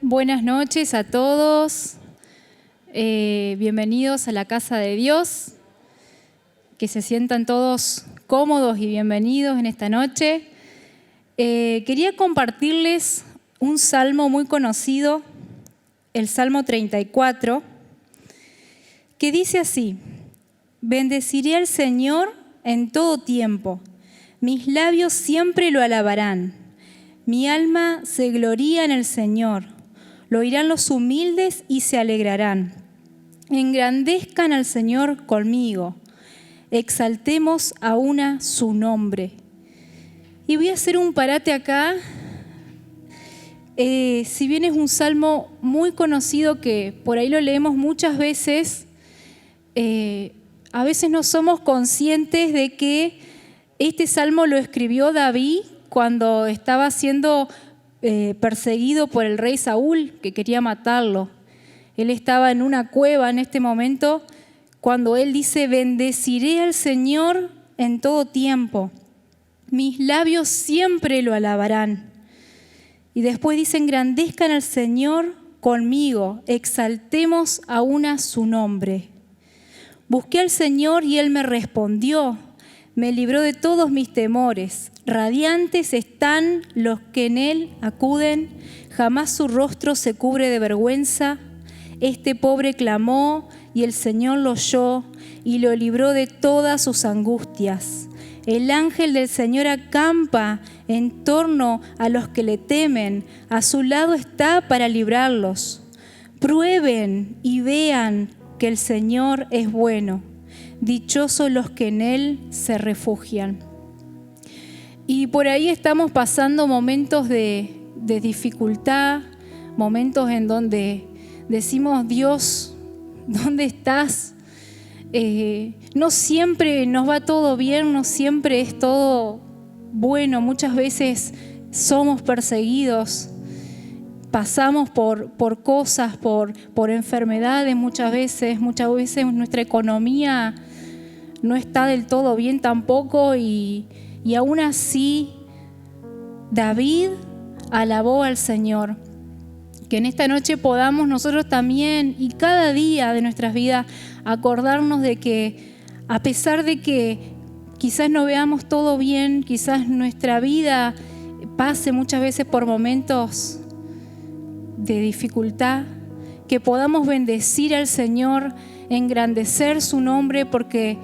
Buenas noches a todos. Bienvenidos a la casa de Dios. Que se sientan todos cómodos y bienvenidos en esta noche. Quería compartirles un salmo muy conocido, el Salmo 34, que dice así: Bendeciré al Señor en todo tiempo, mis labios siempre lo alabarán. Mi alma se gloría en el Señor, lo oirán los humildes y se alegrarán. Engrandezcan al Señor conmigo, exaltemos a una su nombre. Y voy a hacer un parate acá. Si bien es un salmo muy conocido que por ahí lo leemos muchas veces, a veces no somos conscientes de que este salmo lo escribió David cuando estaba siendo perseguido por el rey Saúl, que quería matarlo. Él estaba en una cueva en este momento cuando él dice: bendeciré al Señor en todo tiempo, mis labios siempre lo alabarán. Y después dice: engrandezcan al Señor conmigo, exaltemos aún a su nombre. Busqué al Señor y Él me respondió, me libró de todos mis temores. Radiantes están los que en Él acuden, jamás su rostro se cubre de vergüenza. Este pobre clamó y el Señor lo oyó y lo libró de todas sus angustias. El ángel del Señor acampa en torno a los que le temen, a su lado está para librarlos. Prueben y vean que el Señor es bueno. Dichosos los que en Él se refugian. Y por ahí estamos pasando momentos de dificultad, momentos en donde decimos: Dios, ¿dónde estás? No siempre nos va todo bien, no siempre es todo bueno. Muchas veces somos perseguidos, pasamos por cosas, por enfermedades muchas veces nuestra economía no está del todo bien tampoco y aún así David alabó al Señor. Que en esta noche podamos nosotros también y cada día de nuestras vidas acordarnos de que a pesar de que quizás no veamos todo bien, quizás nuestra vida pase muchas veces por momentos de dificultad, que podamos bendecir al Señor, engrandecer su nombre, porque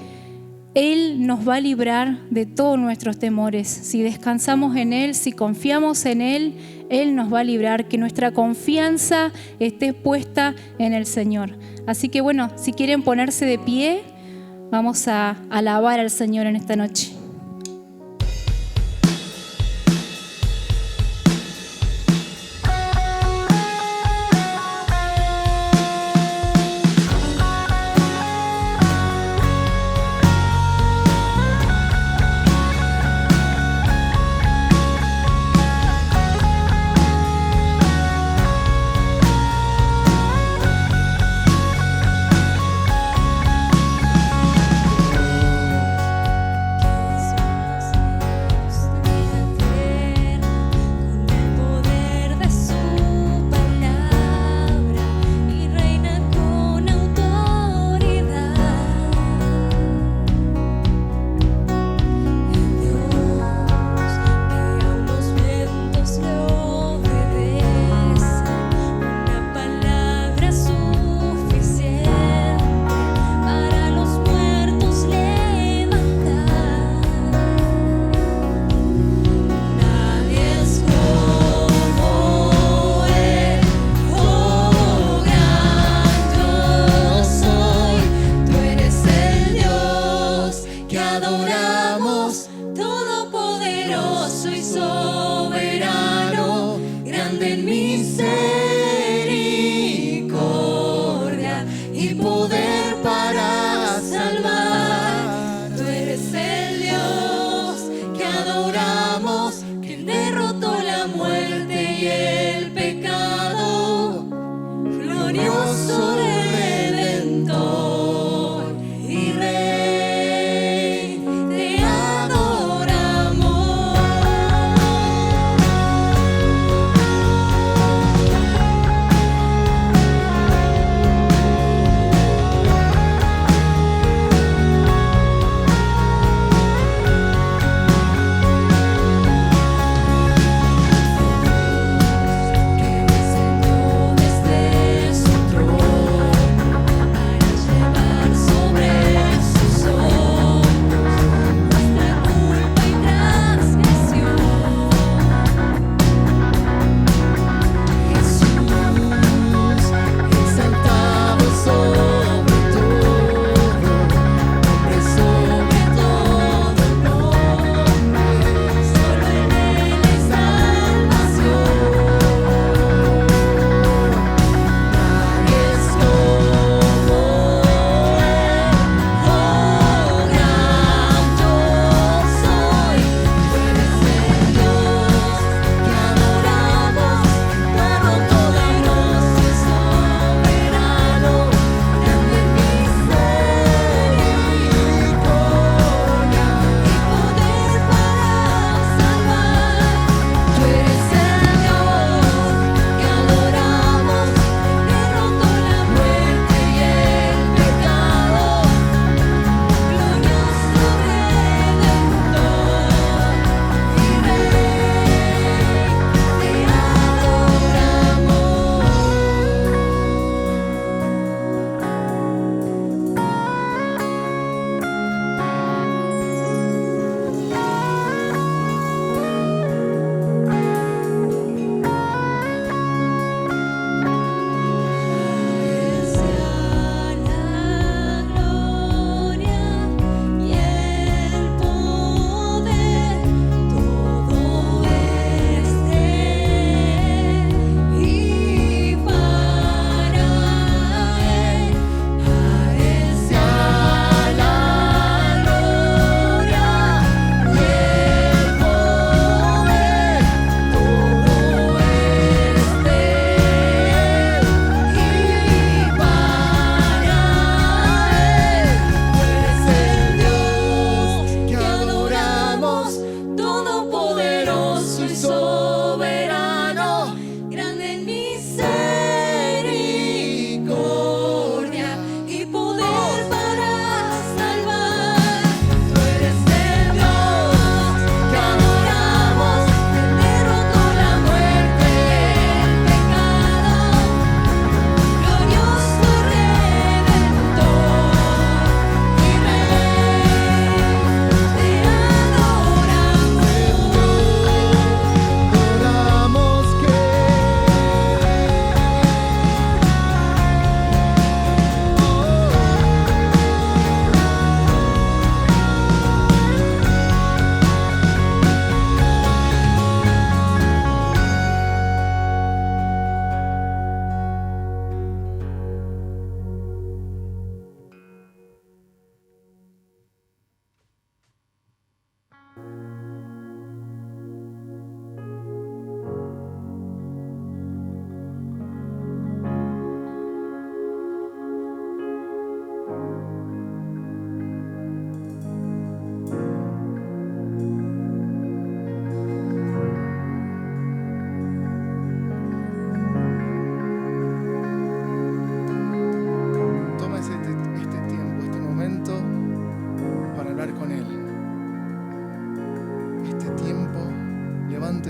Él nos va a librar de todos nuestros temores. Si descansamos en Él, si confiamos en Él, Él nos va a librar. Que nuestra confianza esté puesta en el Señor. Así que bueno, si quieren ponerse de pie, vamos a alabar al Señor en esta noche.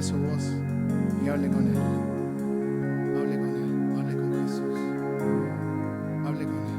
levante su voz y hable con Él. Hable con Él, hable con Jesús. Hable con Él.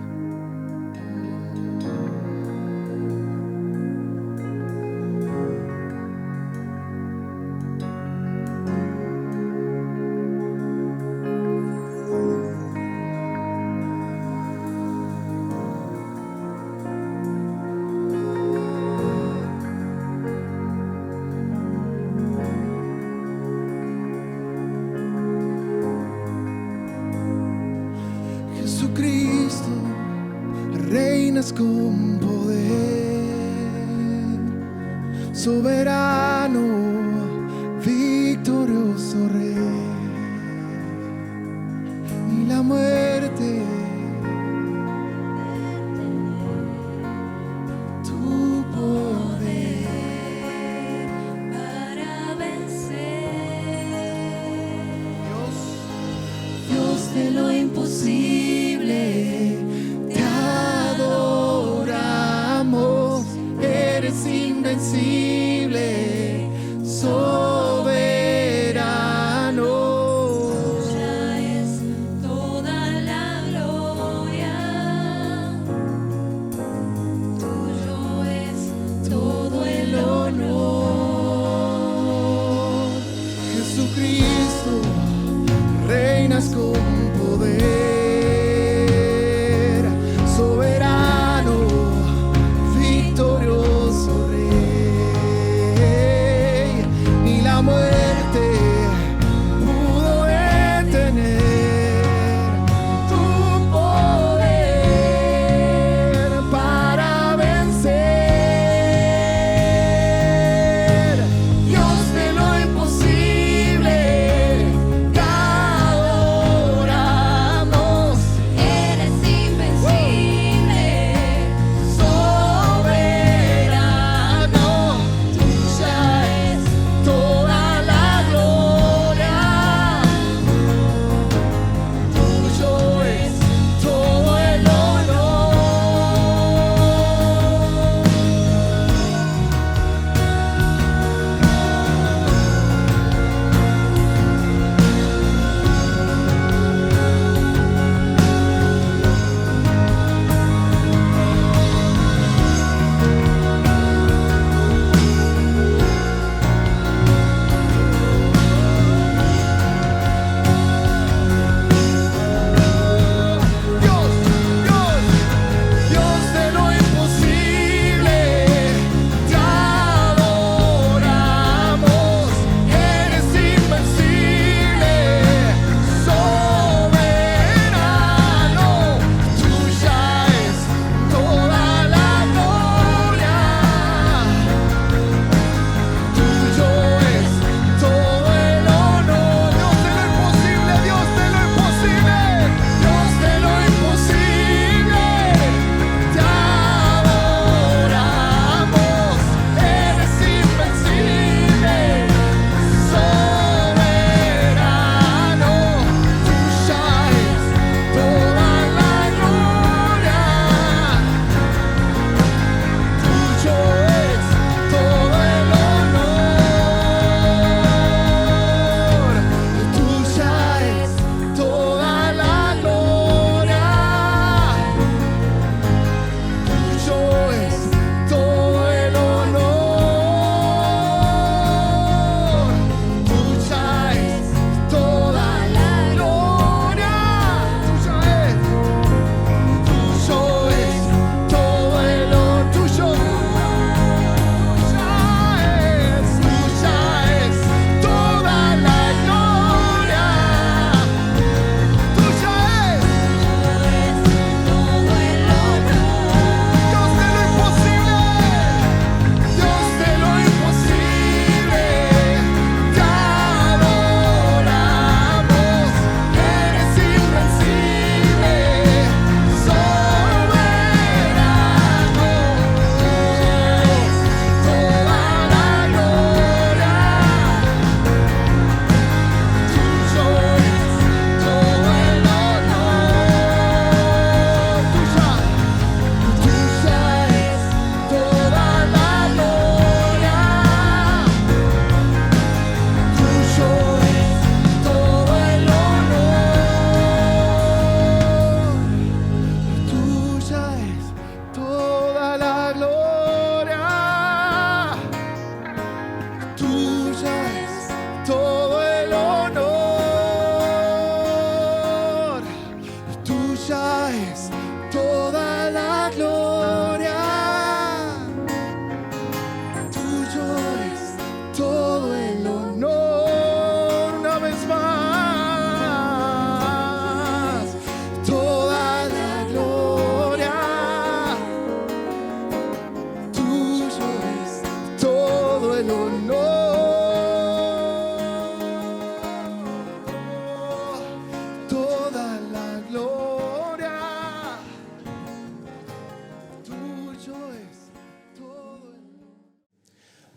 Jesucristo, reinas con poder, soberano, victorioso Rey. Ni la muerte, tu poder Para vencer, Dios de lo imposible, te adoramos, eres invencible, soberano.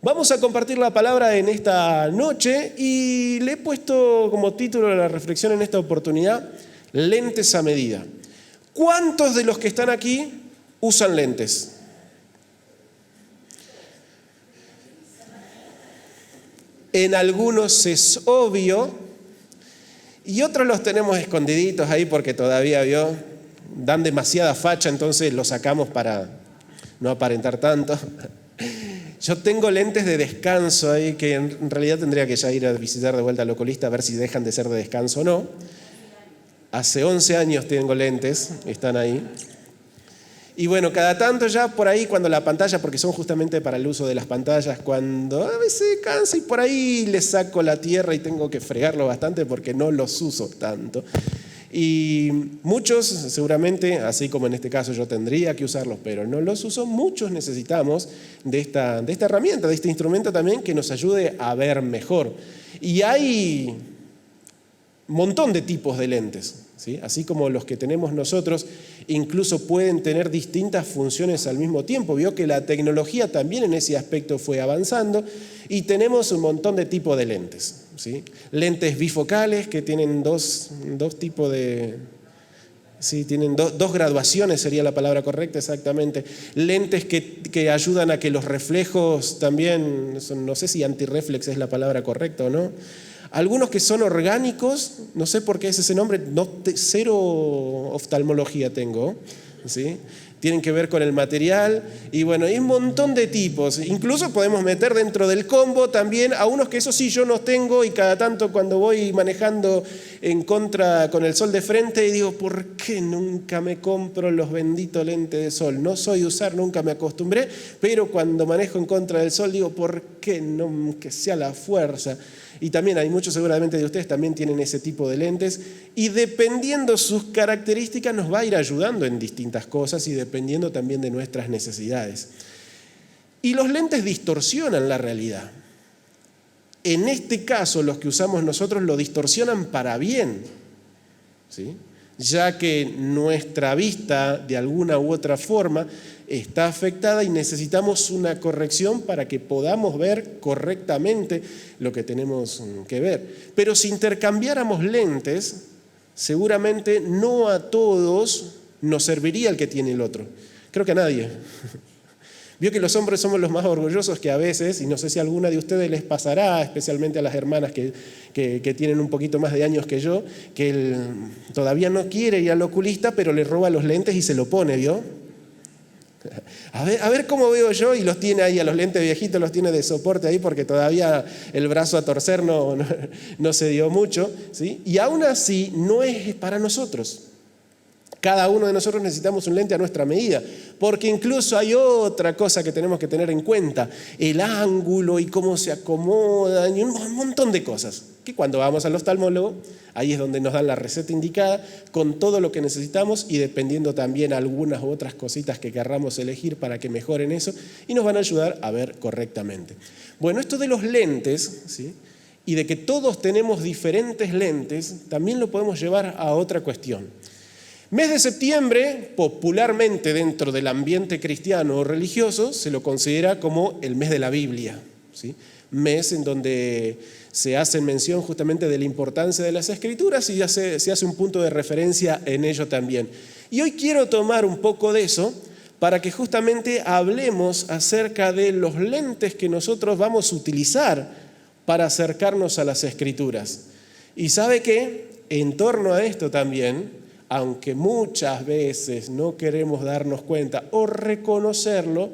Vamos a compartir la palabra en esta noche y le he puesto como título de la reflexión en esta oportunidad, lentes a medida. ¿Cuántos de los que están aquí usan lentes? En algunos es obvio y otros los tenemos escondiditos ahí porque todavía dan demasiada facha, entonces los sacamos para no aparentar tanto. Yo tengo lentes de descanso ahí que en realidad tendría que ya ir a visitar de vuelta al oculista a ver si dejan de ser de descanso o no. Hace 11 años tengo lentes, están ahí. Y bueno, cada tanto ya por ahí cuando la pantalla, porque son justamente para el uso de las pantallas, cuando a veces cansa y por ahí le saco la tierra y tengo que fregarlo bastante porque no los uso tanto. Y muchos seguramente, así como en este caso yo tendría que usarlos, pero no los uso, muchos necesitamos de esta herramienta, de este instrumento también que nos ayude a ver mejor. Y hay un montón de tipos de lentes, ¿sí? Así como los que tenemos nosotros, incluso pueden tener distintas funciones al mismo tiempo. Vio que la tecnología también en ese aspecto fue avanzando y tenemos un montón de tipos de lentes, ¿sí? Lentes bifocales que tienen dos tipos de... Sí, tienen dos graduaciones, sería la palabra correcta exactamente. Lentes que ayudan a que los reflejos también, no sé si antirreflex es la palabra correcta o no. Algunos que son orgánicos, no sé por qué es ese nombre, cero oftalmología tengo, ¿sí? Tienen que ver con el material y bueno, hay un montón de tipos. Incluso podemos meter dentro del combo también a unos que eso sí yo no tengo y cada tanto cuando voy manejando en contra con el sol de frente digo, ¿por qué nunca me compro los benditos lentes de sol? No soy usar, nunca me acostumbré, pero cuando manejo en contra del sol digo, ¿por qué no que sea la fuerza? Y también hay muchos seguramente de ustedes también tienen ese tipo de lentes y dependiendo sus características nos va a ir ayudando en distintas cosas y dependiendo también de nuestras necesidades. Y los lentes distorsionan la realidad. En este caso los que usamos nosotros lo distorsionan para bien, ¿sí? Ya que nuestra vista de alguna u otra forma está afectada y necesitamos una corrección para que podamos ver correctamente lo que tenemos que ver. Pero si intercambiáramos lentes, seguramente no a todos nos serviría el que tiene el otro. Creo que a nadie. Vio que los hombres somos los más orgullosos que a veces, y no sé si a alguna de ustedes les pasará, especialmente a las hermanas que tienen un poquito más de años que yo, que él todavía no quiere ir al oculista, pero le roba los lentes y se lo pone, ¿vio? A ver cómo veo yo, y los tiene ahí, a los lentes viejitos los tiene de soporte ahí porque todavía el brazo a torcer no se dio mucho, ¿sí? Y aún así no es para nosotros. Cada uno de nosotros necesitamos un lente a nuestra medida, porque incluso hay otra cosa que tenemos que tener en cuenta, el ángulo y cómo se acomoda y un montón de cosas, que cuando vamos al oftalmólogo, ahí es donde nos dan la receta indicada con todo lo que necesitamos y dependiendo también algunas u otras cositas que querramos elegir para que mejoren eso y nos van a ayudar a ver correctamente. Bueno, esto de los lentes, ¿sí? Y de que todos tenemos diferentes lentes, también lo podemos llevar a otra cuestión. Mes de septiembre, popularmente dentro del ambiente cristiano o religioso, se lo considera como el mes de la Biblia, ¿sí? Mes en donde se hace mención justamente de la importancia de las Escrituras y se hace un punto de referencia en ello también. Y hoy quiero tomar un poco de eso para que justamente hablemos acerca de los lentes que nosotros vamos a utilizar para acercarnos a las Escrituras. Y ¿sabe qué? En torno a esto también, aunque muchas veces no queremos darnos cuenta o reconocerlo,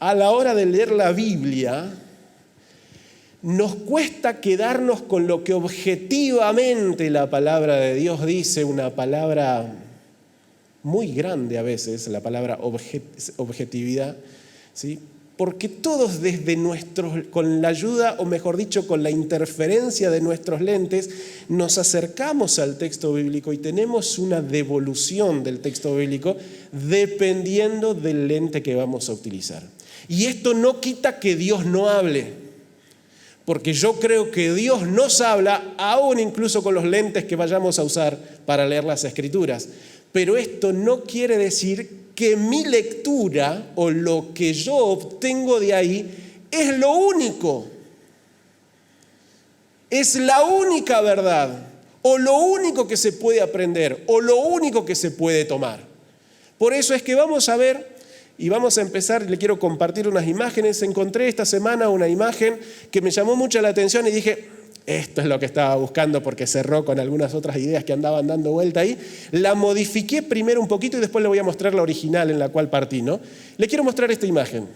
a la hora de leer la Biblia, nos cuesta quedarnos con lo que objetivamente la palabra de Dios dice, una palabra muy grande a veces, la palabra objetividad, ¿sí? Porque todos desde con la ayuda, o mejor dicho, con la interferencia de nuestros lentes, nos acercamos al texto bíblico y tenemos una devolución del texto bíblico dependiendo del lente que vamos a utilizar. Y esto no quita que Dios no hable, porque yo creo que Dios nos habla aún incluso con los lentes que vayamos a usar para leer las Escrituras. Pero esto no quiere decir que mi lectura o lo que yo obtengo de ahí es lo único, es la única verdad, o lo único que se puede aprender, o lo único que se puede tomar. Por eso es que vamos a ver y vamos a empezar. Le quiero compartir unas imágenes. Encontré esta semana una imagen que me llamó mucho la atención y dije, esto es lo que estaba buscando, porque cerró con algunas otras ideas que andaban dando vuelta ahí. La modifiqué primero un poquito y después le voy a mostrar la original en la cual partí, ¿no? Le quiero mostrar esta imagen.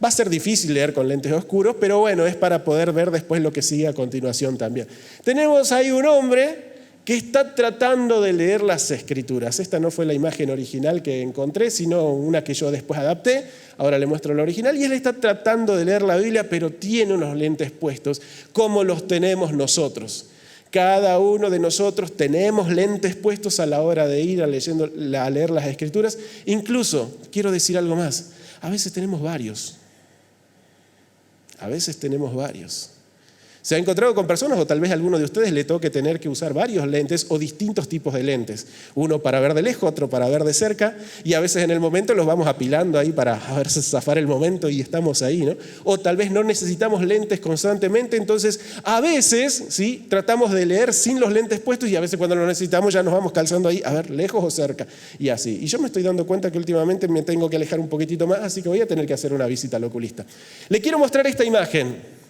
Va a ser difícil leer con lentes oscuros, pero bueno, es para poder ver después lo que sigue a continuación también. Tenemos ahí un hombre que está tratando de leer las Escrituras. Esta no fue la imagen original que encontré, sino una que yo después adapté. Ahora le muestro la original. Y él está tratando de leer la Biblia, pero tiene unos lentes puestos, como los tenemos nosotros. Cada uno de nosotros tenemos lentes puestos a la hora de ir a leer las Escrituras. Incluso, quiero decir algo más, a veces tenemos varios. A veces tenemos varios. ¿Se ha encontrado con personas, o tal vez a alguno de ustedes le toque tener que usar varios lentes o distintos tipos de lentes? Uno para ver de lejos, otro para ver de cerca, y a veces en el momento los vamos apilando ahí para a ver zafar el momento y estamos ahí, ¿no? O tal vez no necesitamos lentes constantemente, entonces a veces, ¿sí?, tratamos de leer sin los lentes puestos y a veces cuando lo necesitamos ya nos vamos calzando ahí, a ver, lejos o cerca, y así. Y yo me estoy dando cuenta que últimamente me tengo que alejar un poquitito más, así que voy a tener que hacer una visita al oculista. Le quiero mostrar esta imagen,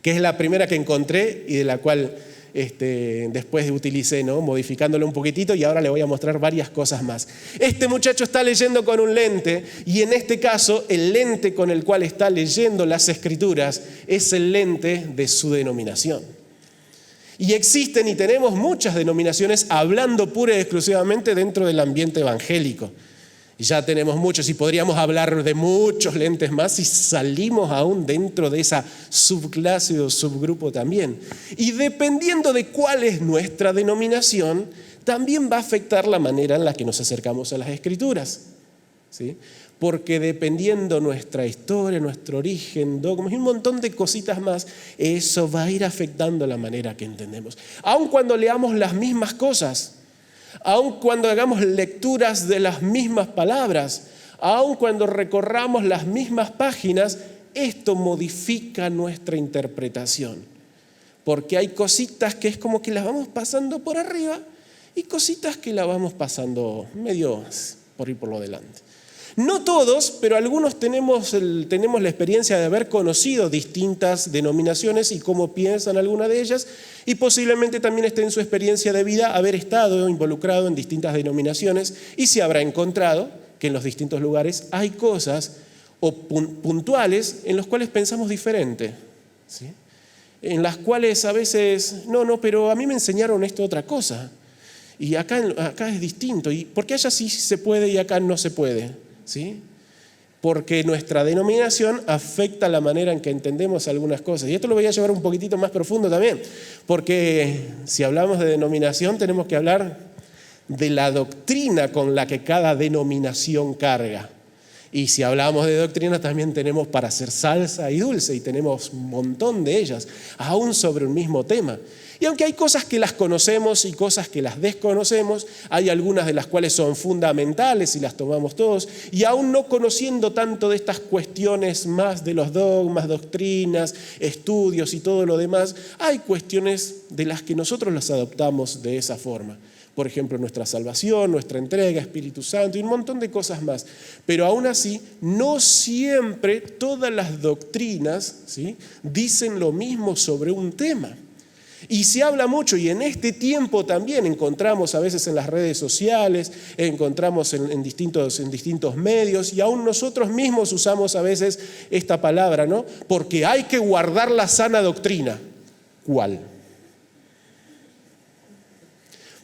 que es la primera que encontré y de la cual después utilicé, ¿no?, modificándolo un poquitito, y ahora le voy a mostrar varias cosas más. Este muchacho está leyendo con un lente, y en este caso el lente con el cual está leyendo las Escrituras es el lente de su denominación. Y existen y tenemos muchas denominaciones hablando pura y exclusivamente dentro del ambiente evangélico. Ya tenemos muchos y podríamos hablar de muchos lentes más si salimos aún dentro de esa subclase o subgrupo también. Y dependiendo de cuál es nuestra denominación, también va a afectar la manera en la que nos acercamos a las Escrituras, ¿sí? Porque dependiendo nuestra historia, nuestro origen, dogmas y un montón de cositas más, eso va a ir afectando la manera que entendemos. Aun cuando leamos las mismas cosas, aun cuando hagamos lecturas de las mismas palabras, aun cuando recorramos las mismas páginas, esto modifica nuestra interpretación. Porque hay cositas que es como que las vamos pasando por arriba y cositas que las vamos pasando medio por ir por lo delante. No todos, pero algunos tenemos la experiencia de haber conocido distintas denominaciones y cómo piensan alguna de ellas, y posiblemente también esté en su experiencia de vida haber estado involucrado en distintas denominaciones y se habrá encontrado que en los distintos lugares hay cosas o puntuales en los cuales pensamos diferente, ¿sí? En las cuales a veces, no, pero a mí me enseñaron esto otra cosa, y acá es distinto, y ¿por qué allá sí se puede y acá no se puede? ¿Sí? Porque nuestra denominación afecta la manera en que entendemos algunas cosas. Y esto lo voy a llevar un poquitito más profundo también, porque si hablamos de denominación tenemos que hablar de la doctrina con la que cada denominación carga. Y si hablamos de doctrina también tenemos para hacer salsa y dulce, y tenemos un montón de ellas, aún sobre un mismo tema. Y aunque hay cosas que las conocemos y cosas que las desconocemos, hay algunas de las cuales son fundamentales y las tomamos todos, y aún no conociendo tanto de estas cuestiones más de los dogmas, doctrinas, estudios y todo lo demás, hay cuestiones de las que nosotros las adoptamos de esa forma. Por ejemplo, nuestra salvación, nuestra entrega, Espíritu Santo y un montón de cosas más. Pero aún así, no siempre todas las doctrinas, ¿sí?, dicen lo mismo sobre un tema. Y se habla mucho, y en este tiempo también encontramos a veces en las redes sociales, encontramos en distintos medios, y aún nosotros mismos usamos a veces esta palabra, ¿no? Porque hay que guardar la sana doctrina. ¿Cuál?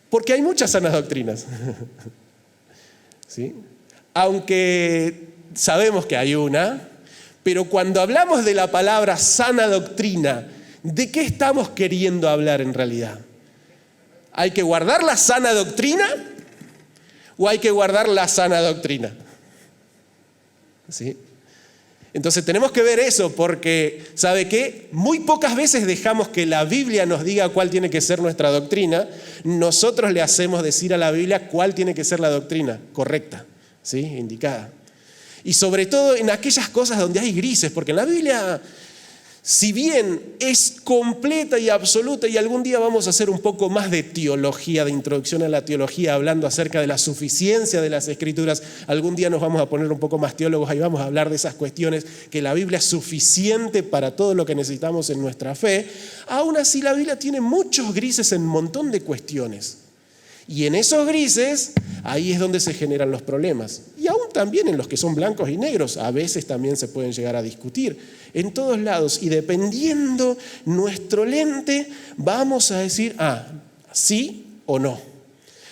Porque hay muchas sanas doctrinas, ¿sí? Aunque sabemos que hay una, pero cuando hablamos de la palabra sana doctrina, ¿de qué estamos queriendo hablar en realidad? ¿Hay que guardar la sana doctrina o hay que guardar la sana doctrina? ¿Sí? Entonces tenemos que ver eso, porque, ¿sabe qué? Muy pocas veces dejamos que la Biblia nos diga cuál tiene que ser nuestra doctrina. Nosotros le hacemos decir a la Biblia cuál tiene que ser la doctrina correcta, ¿sí?, indicada. Y sobre todo en aquellas cosas donde hay grises, porque en la Biblia, si bien es completa y absoluta, y algún día vamos a hacer un poco más de teología, de introducción a la teología, hablando acerca de la suficiencia de las Escrituras, algún día nos vamos a poner un poco más teólogos y vamos a hablar de esas cuestiones, que la Biblia es suficiente para todo lo que necesitamos en nuestra fe. Aún así la Biblia tiene muchos grises en un montón de cuestiones. Y en esos grises, ahí es donde se generan los problemas. Y aún también en los que son blancos y negros, a veces también se pueden llegar a discutir. En todos lados, y dependiendo nuestro lente, vamos a decir, sí o no.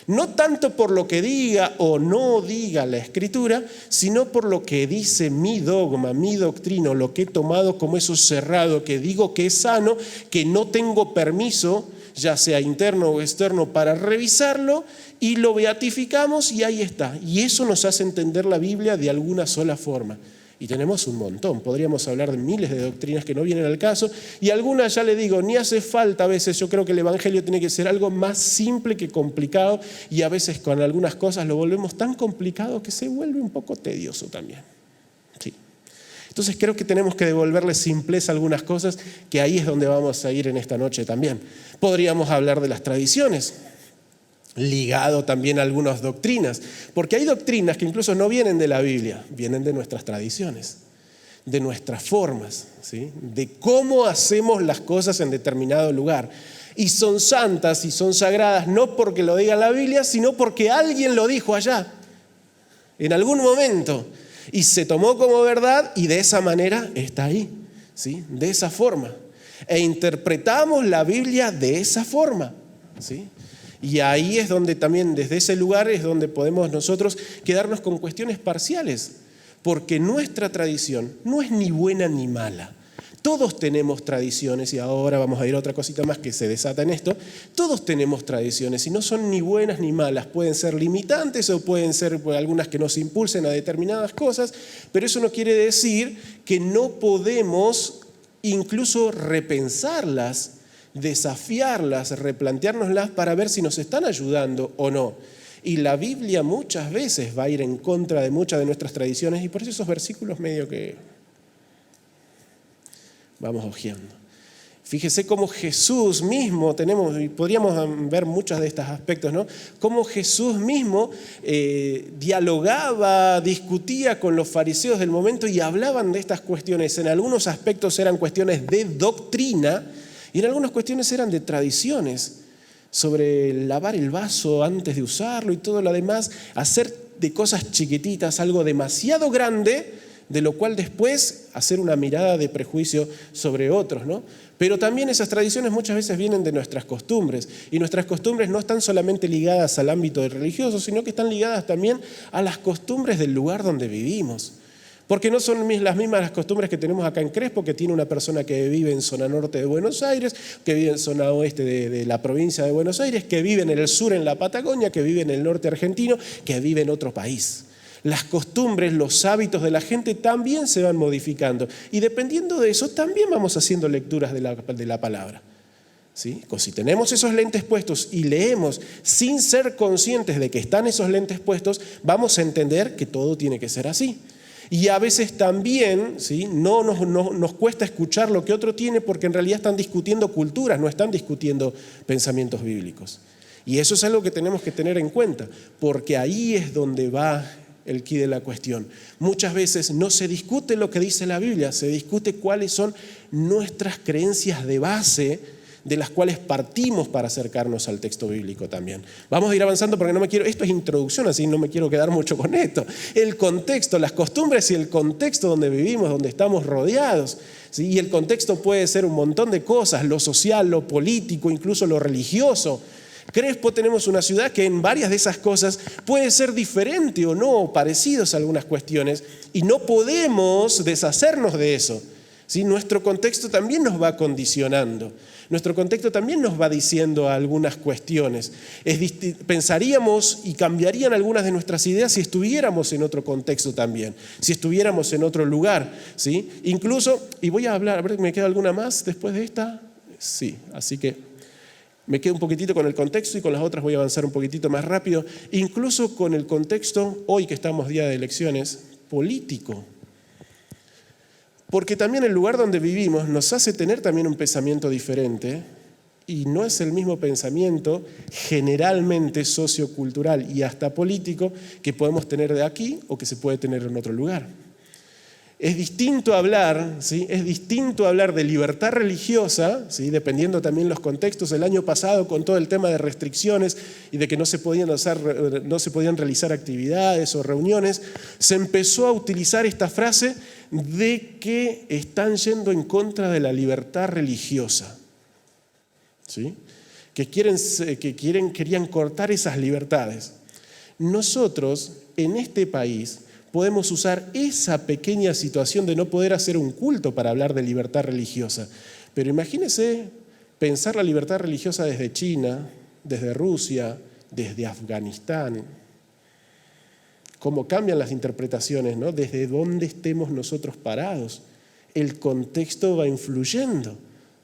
No tanto por lo que diga o no diga la Escritura, sino por lo que dice mi dogma, mi doctrina, lo que he tomado como eso cerrado, que digo que es sano, que no tengo permiso, ya sea interno o externo, para revisarlo, y lo beatificamos y ahí está. Y eso nos hace entender la Biblia de alguna sola forma. Y tenemos un montón, podríamos hablar de miles de doctrinas que no vienen al caso, y algunas, ya le digo, ni hace falta a veces. Yo creo que el Evangelio tiene que ser algo más simple que complicado, y a veces con algunas cosas lo volvemos tan complicado que se vuelve un poco tedioso también. Sí. Entonces creo que tenemos que devolverle simpleza a algunas cosas, que ahí es donde vamos a ir en esta noche también. Podríamos hablar de las tradiciones, ligado también a algunas doctrinas, porque hay doctrinas que incluso no vienen de la Biblia, vienen de nuestras tradiciones, de nuestras formas, ¿sí? De cómo hacemos las cosas en determinado lugar. Y son santas y son sagradas no porque lo diga la Biblia, sino porque alguien lo dijo allá, en algún momento, y se tomó como verdad, y de esa manera está ahí, ¿sí? De esa forma. E interpretamos la Biblia de esa forma, ¿sí? Y ahí es donde también, desde ese lugar, es donde podemos nosotros quedarnos con cuestiones parciales, porque nuestra tradición no es ni buena ni mala. Todos tenemos tradiciones, y ahora vamos a ir a otra cosita más que se desata en esto. Todos tenemos tradiciones y no son ni buenas ni malas. Pueden ser limitantes o pueden ser algunas que nos impulsen a determinadas cosas, pero eso no quiere decir que no podemos incluso repensarlas, desafiarlas, replanteárnoslas para ver si nos están ayudando o no. Y la Biblia muchas veces va a ir en contra de muchas de nuestras tradiciones, y por eso esos versículos medio que vamos hojeando. Fíjese cómo Jesús mismo, y podríamos ver muchos de estos aspectos, ¿no? Cómo Jesús mismo dialogaba, discutía con los fariseos del momento y hablaban de estas cuestiones. En algunos aspectos eran cuestiones de doctrina, y en algunas cuestiones eran de tradiciones, sobre lavar el vaso antes de usarlo y todo lo demás, hacer de cosas chiquititas algo demasiado grande, de lo cual después hacer una mirada de prejuicio sobre otros, ¿no? Pero también esas tradiciones muchas veces vienen de nuestras costumbres, y nuestras costumbres no están solamente ligadas al ámbito religioso, sino que están ligadas también a las costumbres del lugar donde vivimos. Porque no son las mismas las costumbres que tenemos acá en Crespo, que tiene una persona que vive en zona norte de Buenos Aires, que vive en zona oeste de la provincia de Buenos Aires, que vive en el sur en la Patagonia, que vive en el norte argentino, que vive en otro país. Las costumbres, los hábitos de la gente también se van modificando, y dependiendo de eso también vamos haciendo lecturas de la palabra. ¿Sí? Si tenemos esos lentes puestos y leemos sin ser conscientes de que están esos lentes puestos, vamos a entender que todo tiene que ser así. Y a veces también, ¿sí? no nos cuesta escuchar lo que otro tiene, porque en realidad están discutiendo culturas, no están discutiendo pensamientos bíblicos. Y eso es algo que tenemos que tener en cuenta, porque ahí es donde va el quid de la cuestión. Muchas veces no se discute lo que dice la Biblia, se discute cuáles son nuestras creencias de base, de las cuales partimos para acercarnos al texto bíblico también. Vamos a ir avanzando porque esto es introducción, así no me quiero quedar mucho con esto. El contexto, las costumbres y el contexto donde vivimos, donde estamos rodeados, ¿sí? Y el contexto puede ser un montón de cosas, lo social, lo político, incluso lo religioso. Crespo tenemos una ciudad que en varias de esas cosas puede ser diferente o no, parecidos a algunas cuestiones, y no podemos deshacernos de eso. ¿Sí? Nuestro contexto también nos va condicionando, nuestro contexto también nos va diciendo algunas cuestiones. Pensaríamos y cambiarían algunas de nuestras ideas si estuviéramos en otro contexto también, si estuviéramos en otro lugar, ¿sí? Incluso, y voy a hablar, a ver, ¿me queda alguna más después de esta? Sí, así que me quedo un poquitito con el contexto y con las otras voy a avanzar un poquitito más rápido. Incluso con el contexto, hoy que estamos día de elecciones, político. Porque también el lugar donde vivimos nos hace tener también un pensamiento diferente y no es el mismo pensamiento generalmente sociocultural y hasta político que podemos tener de aquí o que se puede tener en otro lugar. Es distinto hablar, ¿sí? Es distinto hablar de libertad religiosa, ¿sí? Dependiendo también los contextos. El año pasado, con todo el tema de restricciones y de que no se podían realizar actividades o reuniones, se empezó a utilizar esta frase de que están yendo en contra de la libertad religiosa, ¿sí? Que querían cortar esas libertades. Nosotros, en este país, podemos usar esa pequeña situación de no poder hacer un culto para hablar de libertad religiosa. Pero imagínense pensar la libertad religiosa desde China, desde Rusia, desde Afganistán. Cómo cambian las interpretaciones, ¿no? Desde dónde estemos nosotros parados. El contexto va influyendo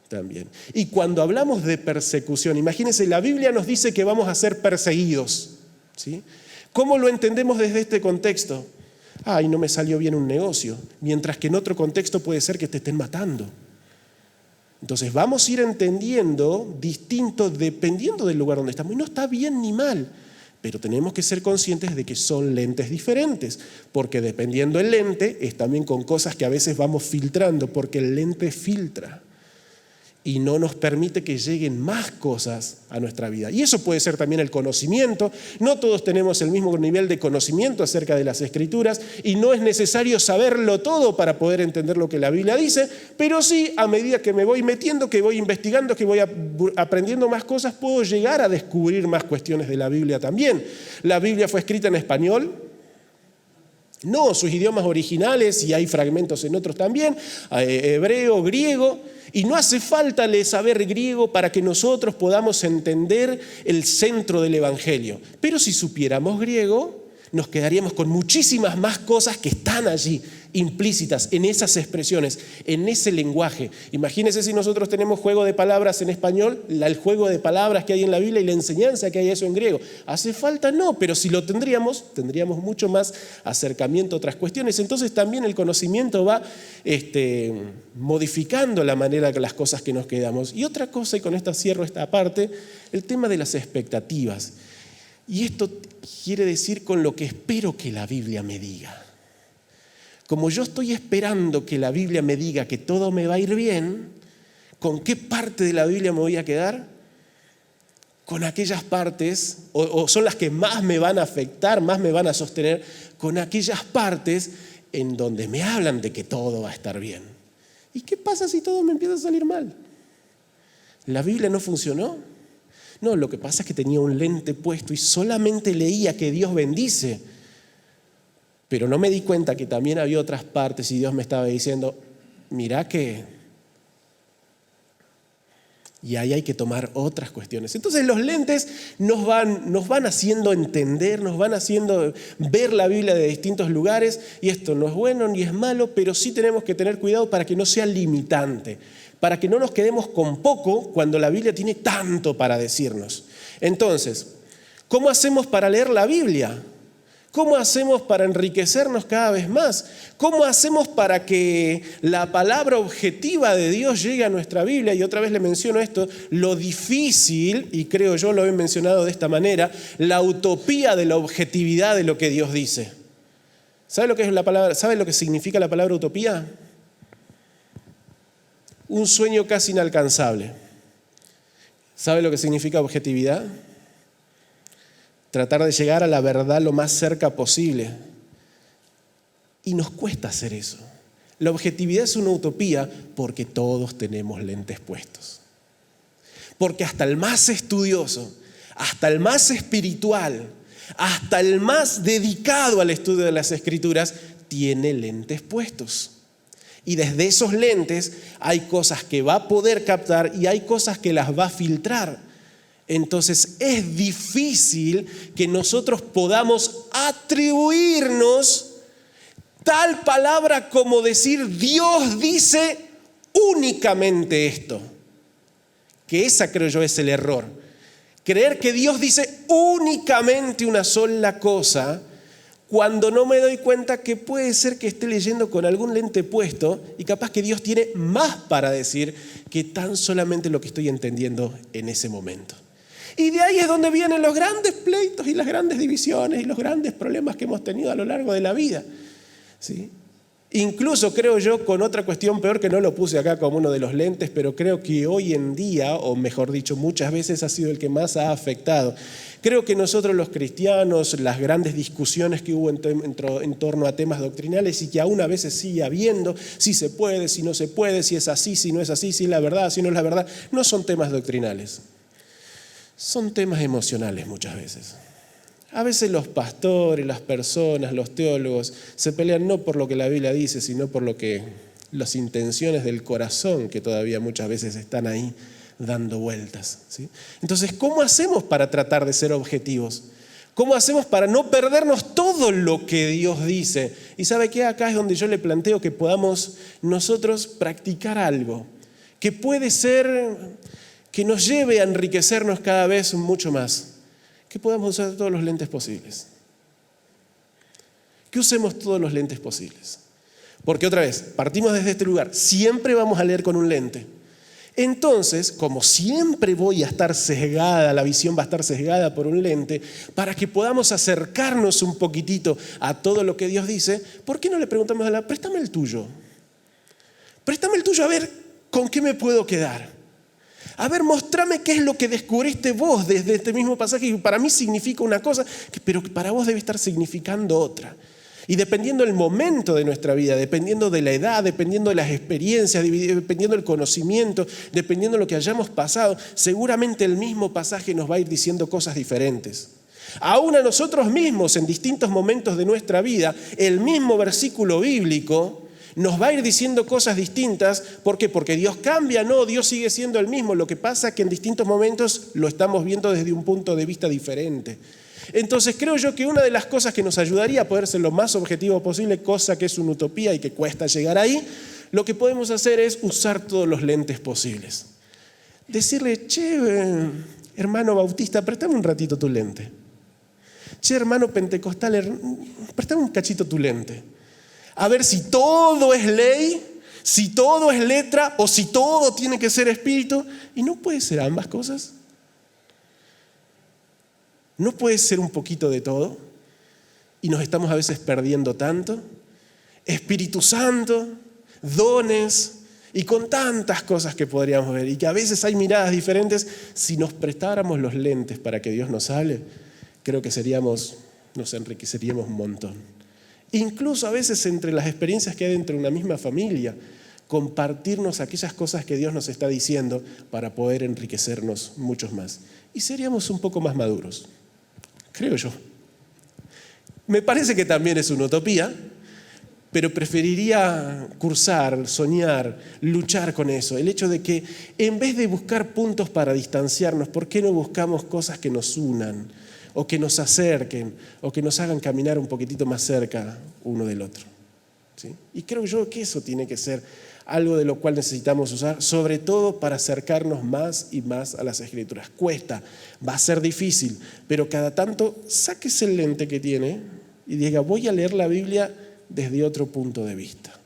también. Y cuando hablamos de persecución, imagínense, la Biblia nos dice que vamos a ser perseguidos, ¿sí? ¿Cómo lo entendemos desde este contexto? Ay, no me salió bien un negocio, mientras que en otro contexto puede ser que te estén matando. Entonces vamos a ir entendiendo distinto dependiendo del lugar donde estamos. Y no está bien ni mal, pero tenemos que ser conscientes de que son lentes diferentes, porque dependiendo del lente es también con cosas que a veces vamos filtrando, porque el lente filtra y no nos permite que lleguen más cosas a nuestra vida. Y eso puede ser también el conocimiento. No todos tenemos el mismo nivel de conocimiento acerca de las Escrituras y no es necesario saberlo todo para poder entender lo que la Biblia dice, pero sí, a medida que me voy metiendo, que voy investigando, que voy aprendiendo más cosas, puedo llegar a descubrir más cuestiones de la Biblia también. La Biblia fue escrita en español. No, sus idiomas originales, y hay fragmentos en otros también, hebreo, griego, y no hace falta saber griego para que nosotros podamos entender el centro del Evangelio. Pero si supiéramos griego, nos quedaríamos con muchísimas más cosas que están allí, implícitas en esas expresiones, en ese lenguaje. Imagínense si nosotros tenemos juego de palabras en español, el juego de palabras que hay en la Biblia y la enseñanza que hay eso en griego. ¿Hace falta? No, pero si lo tendríamos mucho más acercamiento a otras cuestiones. Entonces también el conocimiento va modificando la manera de las cosas que nos quedamos. Y otra cosa, y con esto cierro esta parte, el tema de las expectativas. Y esto quiere decir con lo que espero que la Biblia me diga. Como yo estoy esperando que la Biblia me diga que todo me va a ir bien, ¿con qué parte de la Biblia me voy a quedar? Con aquellas partes, o son las que más me van a afectar, más me van a sostener, con aquellas partes en donde me hablan de que todo va a estar bien. ¿Y qué pasa si todo me empieza a salir mal? ¿La Biblia no funcionó? No, lo que pasa es que tenía un lente puesto y solamente leía que Dios bendice. Pero no me di cuenta que también había otras partes y Dios me estaba diciendo, mirá que... Y ahí hay que tomar otras cuestiones. Entonces los lentes nos van haciendo entender, nos van haciendo ver la Biblia de distintos lugares. Y esto no es bueno ni es malo, pero sí tenemos que tener cuidado para que no sea limitante, para que no nos quedemos con poco cuando la Biblia tiene tanto para decirnos. Entonces, ¿cómo hacemos para leer la Biblia? ¿Cómo hacemos para enriquecernos cada vez más? ¿Cómo hacemos para que la palabra objetiva de Dios llegue a nuestra Biblia? Y otra vez le menciono esto, lo difícil, y creo yo lo he mencionado de esta manera, la utopía de la objetividad de lo que Dios dice. ¿Sabe lo que es la palabra? ¿Sabe lo que significa la palabra utopía? Un sueño casi inalcanzable. ¿Sabe lo que significa objetividad? Tratar de llegar a la verdad lo más cerca posible. Y nos cuesta hacer eso. La objetividad es una utopía porque todos tenemos lentes puestos. Porque hasta el más estudioso, hasta el más espiritual, hasta el más dedicado al estudio de las Escrituras, tiene lentes puestos. Y desde esos lentes hay cosas que va a poder captar y hay cosas que las va a filtrar. Entonces es difícil que nosotros podamos atribuirnos tal palabra como decir Dios dice únicamente esto. Que esa creo yo es el error. Creer que Dios dice únicamente una sola cosa cuando no me doy cuenta que puede ser que esté leyendo con algún lente puesto y capaz que Dios tiene más para decir que tan solamente lo que estoy entendiendo en ese momento. Y de ahí es donde vienen los grandes pleitos y las grandes divisiones y los grandes problemas que hemos tenido a lo largo de la vida, ¿sí? Incluso creo yo con otra cuestión peor, que no lo puse acá como uno de los lentes, pero creo que hoy en día, o mejor dicho, muchas veces ha sido el que más ha afectado. Creo que nosotros los cristianos, las grandes discusiones que hubo en torno a temas doctrinales y que aún a veces sigue habiendo, si se puede, si no se puede, si es así, si no es así, si es la verdad, si no es la verdad, no son temas doctrinales. Son temas emocionales muchas veces. A veces los pastores, las personas, los teólogos se pelean no por lo que la Biblia dice, sino por lo que las intenciones del corazón que todavía muchas veces están ahí dando vueltas, ¿sí? Entonces, ¿cómo hacemos para tratar de ser objetivos? ¿Cómo hacemos para no perdernos todo lo que Dios dice? Y ¿sabe qué? Acá es donde yo le planteo que podamos nosotros practicar algo que puede ser que nos lleve a enriquecernos cada vez mucho más. Que podamos usar todos los lentes posibles. Que usemos todos los lentes posibles. Porque otra vez, partimos desde este lugar. Siempre vamos a leer con un lente. Entonces, como siempre voy a estar sesgada, la visión va a estar sesgada por un lente, para que podamos acercarnos un poquitito a todo lo que Dios dice, ¿por qué no le preguntamos a la, préstame el tuyo? Préstame el tuyo a ver con qué me puedo quedar. A ver, mostrame qué es lo que descubriste vos desde este mismo pasaje que para mí significa una cosa, pero que para vos debe estar significando otra. Y dependiendo del momento de nuestra vida, dependiendo de la edad, dependiendo de las experiencias, dependiendo del conocimiento, dependiendo de lo que hayamos pasado, seguramente el mismo pasaje nos va a ir diciendo cosas diferentes. Aún a nosotros mismos, en distintos momentos de nuestra vida, el mismo versículo bíblico nos va a ir diciendo cosas distintas. ¿Por qué? Porque Dios cambia, no, Dios sigue siendo el mismo. Lo que pasa es que en distintos momentos lo estamos viendo desde un punto de vista diferente. Entonces creo yo que una de las cosas que nos ayudaría a poder ser lo más objetivo posible, cosa que es una utopía y que cuesta llegar ahí, lo que podemos hacer es usar todos los lentes posibles. Decirle, che, hermano bautista, préstame un ratito tu lente. Che, hermano pentecostal, préstame un cachito tu lente. A ver si todo es ley, si todo es letra o si todo tiene que ser espíritu. Y no puede ser ambas cosas. No puede ser un poquito de todo. Y nos estamos a veces perdiendo tanto. Espíritu Santo, dones y con tantas cosas que podríamos ver. Y que a veces hay miradas diferentes. Si nos prestáramos los lentes para que Dios nos hable, creo que nos enriqueceríamos un montón. Incluso a veces entre las experiencias que hay dentro de una misma familia, compartirnos aquellas cosas que Dios nos está diciendo para poder enriquecernos muchos más. Y seríamos un poco más maduros, creo yo. Me parece que también es una utopía, pero preferiría cursar, soñar, luchar con eso. El hecho de que en vez de buscar puntos para distanciarnos, ¿por qué no buscamos cosas que nos unan? O que nos acerquen, o que nos hagan caminar un poquitito más cerca uno del otro, ¿sí? Y creo yo que eso tiene que ser algo de lo cual necesitamos usar, sobre todo para acercarnos más y más a las Escrituras. Cuesta, va a ser difícil, pero cada tanto sáquese el lente que tiene y diga, voy a leer la Biblia desde otro punto de vista.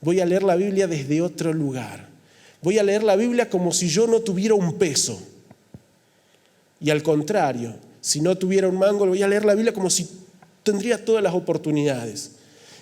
Voy a leer la Biblia desde otro lugar. Voy a leer la Biblia como si yo no tuviera un peso. Y al contrario, si no tuviera un mango, voy a leer la Biblia como si tendría todas las oportunidades.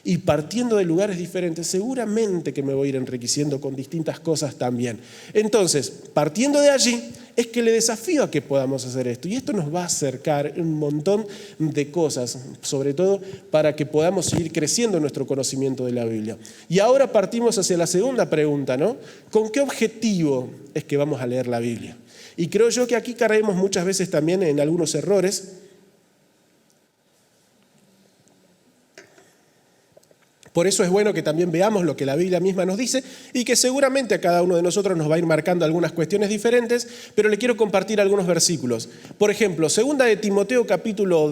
Y partiendo de lugares diferentes, seguramente que me voy a ir enriqueciendo con distintas cosas también. Entonces, partiendo de allí, es que le desafío a que podamos hacer esto. Y esto nos va a acercar un montón de cosas, sobre todo para que podamos seguir creciendo en nuestro conocimiento de la Biblia. Y ahora partimos hacia la segunda pregunta, ¿no? ¿Con qué objetivo es que vamos a leer la Biblia? Y creo yo que aquí caemos muchas veces también en algunos errores. Por eso es bueno que también veamos lo que la Biblia misma nos dice y que seguramente a cada uno de nosotros nos va a ir marcando algunas cuestiones diferentes, pero le quiero compartir algunos versículos. Por ejemplo, 2 de Timoteo capítulo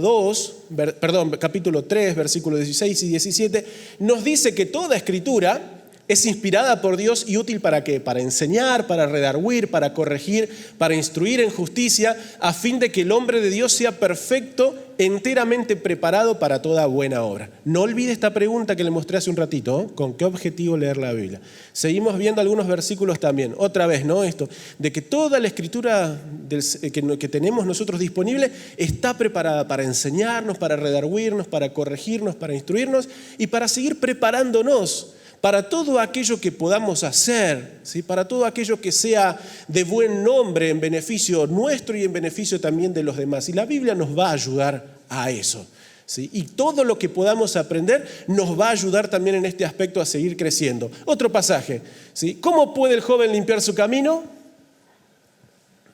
3, versículos 16 y 17, nos dice que toda escritura Es inspirada por Dios y útil ¿para qué? Para enseñar, para redarguir, para corregir, para instruir en justicia, a fin de que el hombre de Dios sea perfecto, enteramente preparado para toda buena obra. No olvide esta pregunta que le mostré hace un ratito, ¿eh? ¿Con qué objetivo leer la Biblia? Seguimos viendo algunos versículos también. Otra vez, ¿no? Esto, de que toda la escritura que tenemos nosotros disponible está preparada para enseñarnos, para redarguirnos, para corregirnos, para instruirnos y para seguir preparándonos para todo aquello que podamos hacer, ¿sí? Para todo aquello que sea de buen nombre en beneficio nuestro y en beneficio también de los demás. Y la Biblia nos va a ayudar a eso, ¿sí? Y todo lo que podamos aprender nos va a ayudar también en este aspecto a seguir creciendo. Otro pasaje, ¿sí? ¿Cómo puede el joven limpiar su camino?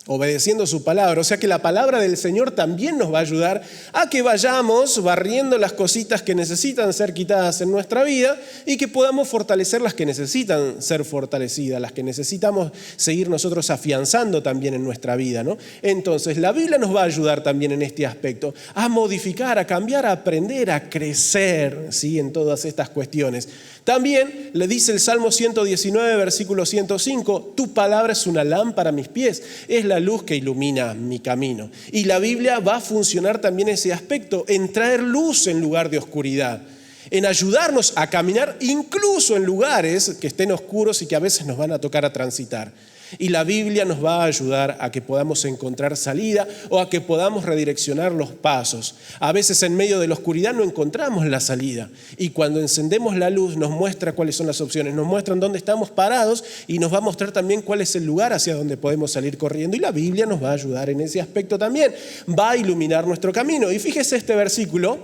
Obedeciendo su palabra. O sea que la palabra del Señor también nos va a ayudar a que vayamos barriendo las cositas que necesitan ser quitadas en nuestra vida y que podamos fortalecer las que necesitan ser fortalecidas, las que necesitamos seguir nosotros afianzando también en nuestra vida, ¿no? Entonces la Biblia nos va a ayudar también en este aspecto a modificar, a cambiar, a aprender, a crecer, ¿sí? En todas estas cuestiones. También le dice el Salmo 119, versículo 105, tu palabra es una lámpara a mis pies, es la luz que ilumina mi camino. Y la Biblia va a funcionar también ese aspecto, en traer luz en lugar de oscuridad, en ayudarnos a caminar incluso en lugares que estén oscuros y que a veces nos van a tocar a transitar. Y la Biblia nos va a ayudar a que podamos encontrar salida o a que podamos redireccionar los pasos. A veces en medio de la oscuridad no encontramos la salida y cuando encendemos la luz nos muestra cuáles son las opciones, nos muestran dónde estamos parados y nos va a mostrar también cuál es el lugar hacia donde podemos salir corriendo. Y la Biblia nos va a ayudar en ese aspecto también, va a iluminar nuestro camino. Y fíjese este versículo.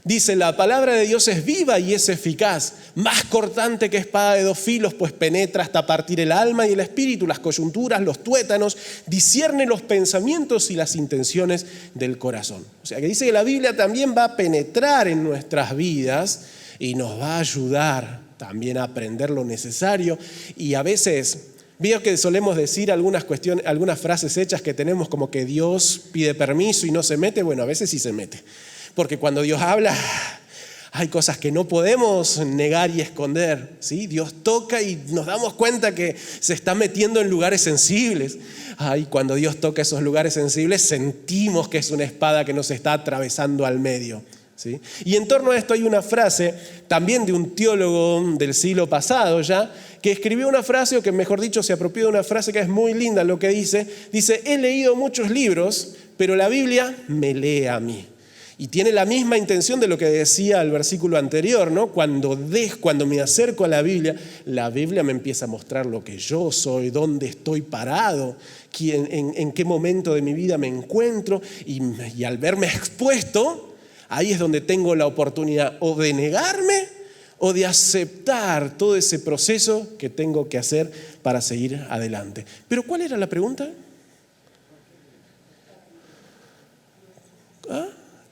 Dice, la palabra de Dios es viva y es eficaz, más cortante que espada de dos filos, pues penetra hasta partir el alma y el espíritu, las coyunturas, los tuétanos, discierne los pensamientos y las intenciones del corazón. O sea que dice que la Biblia también va a penetrar en nuestras vidas y nos va a ayudar también a aprender lo necesario. Y a veces, veo que solemos decir algunas frases hechas que tenemos como que Dios pide permiso y no se mete. Bueno, a veces sí se mete. Porque cuando Dios habla, hay cosas que no podemos negar y esconder, ¿sí? Dios toca y nos damos cuenta que se está metiendo en lugares sensibles. Cuando Dios toca esos lugares sensibles, sentimos que es una espada que nos está atravesando al medio, ¿sí? Y en torno a esto hay una frase también de un teólogo del siglo pasado ya, que escribió una frase, o que mejor dicho se apropió de una frase que es muy linda lo que dice, he leído muchos libros, pero la Biblia me lee a mí. Y tiene la misma intención de lo que decía el versículo anterior, ¿no? Cuando me acerco a la Biblia me empieza a mostrar lo que yo soy, dónde estoy parado, en qué momento de mi vida me encuentro. Y al verme expuesto, ahí es donde tengo la oportunidad o de negarme o de aceptar todo ese proceso que tengo que hacer para seguir adelante. Pero ¿cuál era la pregunta?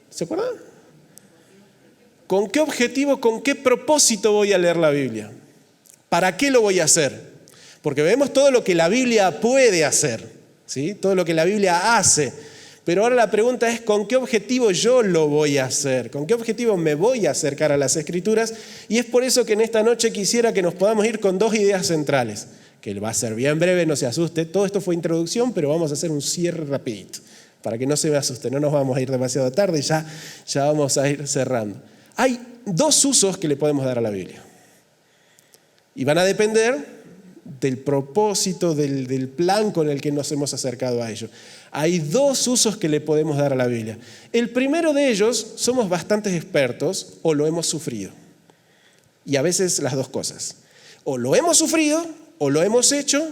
¿Se acuerdan? ¿Con qué objetivo, con qué propósito voy a leer la Biblia? ¿Para qué lo voy a hacer? Porque vemos todo lo que la Biblia puede hacer, ¿sí? Todo lo que la Biblia hace. Pero ahora la pregunta es, ¿con qué objetivo yo lo voy a hacer? ¿Con qué objetivo me voy a acercar a las Escrituras? Y es por eso que en esta noche quisiera que nos podamos ir con dos ideas centrales, que va a ser bien breve, no se asuste. Todo esto fue introducción, pero vamos a hacer un cierre rapidito, para que no se me asuste, no nos vamos a ir demasiado tarde, ya vamos a ir cerrando. Hay dos usos que le podemos dar a la Biblia. Y van a depender del propósito, del plan con el que nos hemos acercado a ello. Hay dos usos que le podemos dar a la Biblia. El primero de ellos, somos bastante expertos o lo hemos sufrido. Y a veces las dos cosas. O lo hemos sufrido o lo hemos hecho,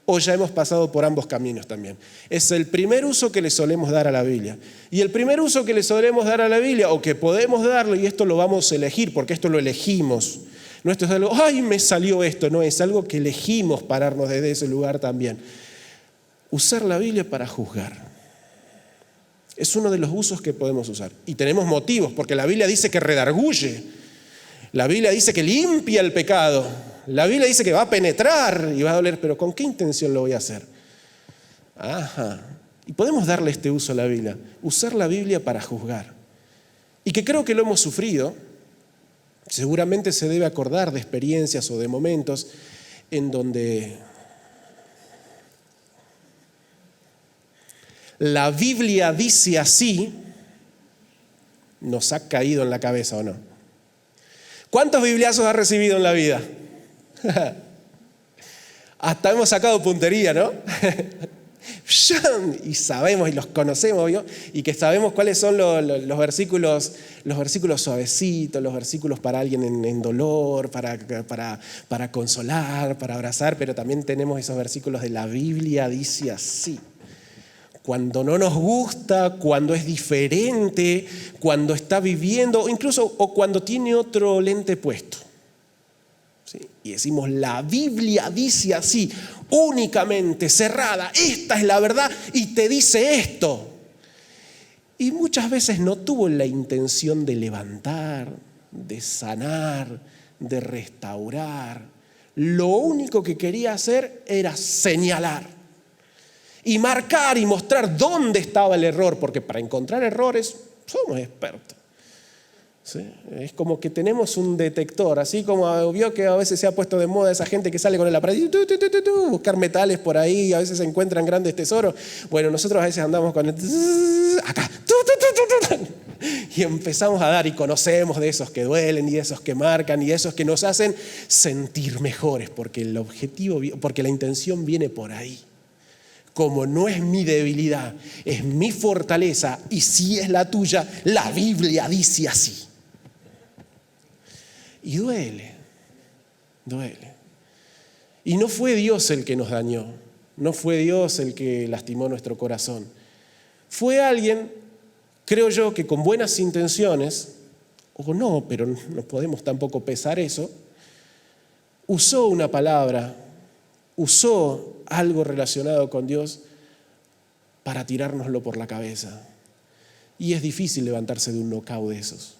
o ya hemos pasado por ambos caminos también. Es el primer uso que le solemos dar a la Biblia. Y el primer uso que le solemos dar a la Biblia, o que podemos darle, y esto lo vamos a elegir, porque esto lo elegimos. No esto es algo, me salió esto, no, es algo que elegimos pararnos desde ese lugar también. Usar la Biblia para juzgar. Es uno de los usos que podemos usar. Y tenemos motivos, porque la Biblia dice que redarguye. La Biblia dice que limpia el pecado. La Biblia dice que va a penetrar y va a doler, pero ¿con qué intención lo voy a hacer? Y podemos darle este uso a la Biblia, usar la Biblia para juzgar. Y que creo que lo hemos sufrido, Seguramente se debe acordar de experiencias o de momentos en donde la Biblia dice así, nos ha caído en la cabeza, ¿o no? ¿Cuántos bibliazos ha recibido en la vida? Hasta hemos sacado puntería, ¿no? Y sabemos y los conocemos, ¿vio? Y que sabemos cuáles son los versículos suavecitos, los versículos para alguien en dolor, para consolar, para abrazar, pero también tenemos esos versículos de la Biblia, dice así. Cuando no nos gusta, cuando es diferente, cuando está viviendo, incluso o cuando tiene otro lente puesto. ¿Sí? Y decimos, la Biblia dice así, únicamente, cerrada, esta es la verdad y te dice esto. Y muchas veces no tuvo la intención de levantar, de sanar, de restaurar. Lo único que quería hacer era señalar y marcar y mostrar dónde estaba el error, porque para encontrar errores somos expertos. ¿Sí? Es como que tenemos un detector, así como vio que a veces se ha puesto de moda esa gente que sale con el aparato y buscar metales por ahí, y a veces se encuentran grandes tesoros. Bueno, nosotros a veces andamos con el acá y empezamos a dar y conocemos de esos que duelen y de esos que marcan y de esos que nos hacen sentir mejores, porque el objetivo, porque la intención viene por ahí. Como no es mi debilidad, es mi fortaleza, y si es la tuya, la Biblia dice así. Y duele. Y no fue Dios el que nos dañó, no fue Dios el que lastimó nuestro corazón. Fue alguien, creo yo, que con buenas intenciones, o no, pero no podemos tampoco pesar eso, usó una palabra, usó algo relacionado con Dios para tirárnoslo por la cabeza. Y es difícil levantarse de un knockout de esos.